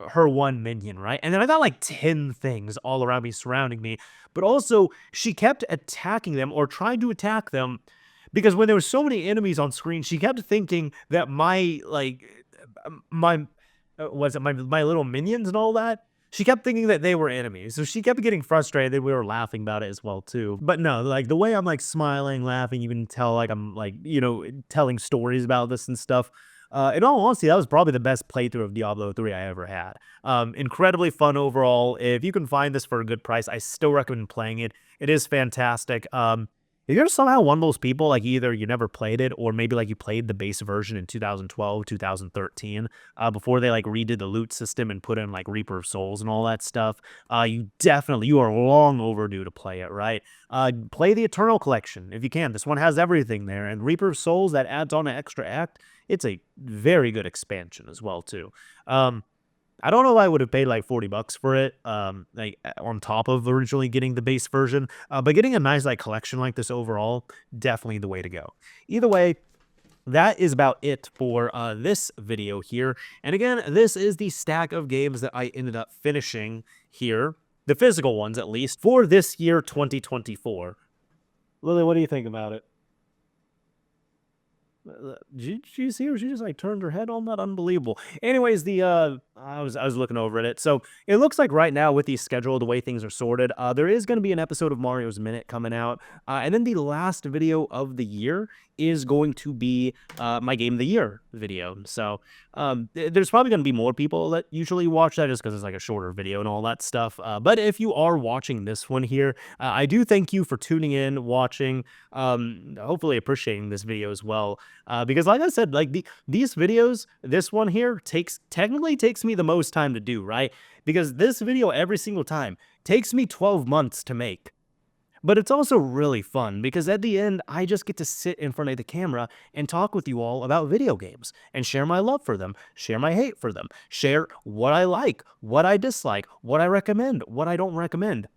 her one minion, right? And then I got like 10 things all around me surrounding me, but also she kept attacking them or trying to attack them because when there were so many enemies on screen, she kept thinking that my like my was it my little minions and all that? She kept thinking that they were enemies, so she kept getting frustrated that we were laughing about it as well too. But no, like the way I'm like smiling, laughing, you can tell like I'm like, telling stories about this and stuff. In all honesty, that was probably the best playthrough of Diablo 3 I ever had. Incredibly fun overall. If you can find this for a good price, I still recommend playing it. It is fantastic. If you're somehow one of those people, like either you never played it or maybe like you played the base version in 2012, 2013, before they like redid the loot system and put in like Reaper of Souls and all that stuff, you are long overdue to play it, right? Play the Eternal Collection if you can. This one has everything there. And Reaper of Souls, that adds on an extra act, it's a very good expansion as well too. I don't know if I would have paid like $40 for it, like on top of originally getting the base version, but getting a nice like collection like this overall, definitely the way to go. Either way, that is about it for this video here. And again, this is the stack of games that I ended up finishing here, the physical ones at least, for this year 2024. Lily, what do you think about it? Did you see her? She just like turned her head on that. Unbelievable. Anyways, I was looking over at it. So it looks like right now with the schedule, the way things are sorted, there is going to be an episode of Mario's Minute coming out, and then the last video of the year is going to be my Game of the Year video. So there's probably going to be more people that usually watch that just because it's like a shorter video and all that stuff. But if you are watching this one here, I do thank you for tuning in, watching, hopefully appreciating this video as well. Because like I said, like these videos, this one here technically takes me the most time to do, right? Because this video every single time takes me 12 months to make. But it's also really fun because at the end, I just get to sit in front of the camera and talk with you all about video games and share my love for them, share my hate for them, share what I like, what I dislike, what I recommend, what I don't recommend.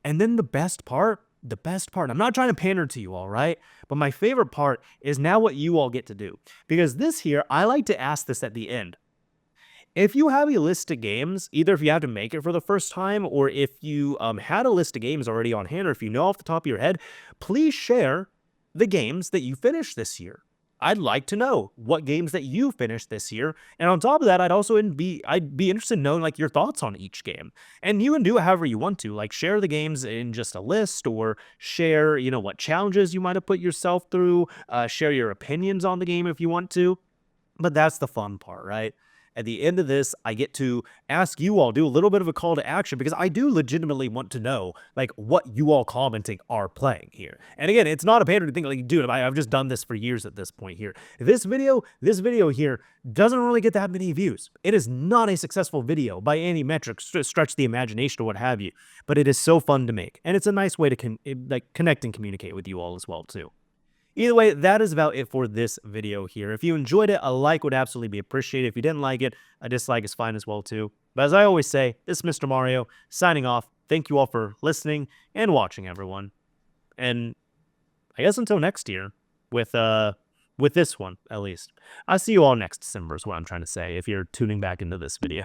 And then the best part, I'm not trying to pander to you all, right? But my favorite part is now what you all get to do. Because this here, I like to ask this at the end. If you have a list of games, either if you have to make it for the first time or if you had a list of games already on hand or if you know off the top of your head, please share the games that you finished this year. I'd like to know what games that you finished this year. And on top of that, I'd be interested in knowing like your thoughts on each game. And you can do it however you want to, like share the games in just a list or share, what challenges you might have put yourself through, share your opinions on the game if you want to. But that's the fun part, right? At the end of this, I get to ask you all, do a little bit of a call to action because I do legitimately want to know like what you all commenting are playing here. And again, it's not a pandering thing. Like, dude, I've just done this for years at this point here. This video here doesn't really get that many views. It is not a successful video by any metric, stretch the imagination or what have you. But it is so fun to make, and it's a nice way to connect and communicate with you all as well too. Either way, that is about it for this video here. If you enjoyed it, a like would absolutely be appreciated. If you didn't like it, a dislike is fine as well too. But as I always say, this is Mr. Mario, signing off. Thank you all for listening and watching, everyone. And I guess until next year, with this one, at least. I'll see you all next December is what I'm trying to say, if you're tuning back into this video.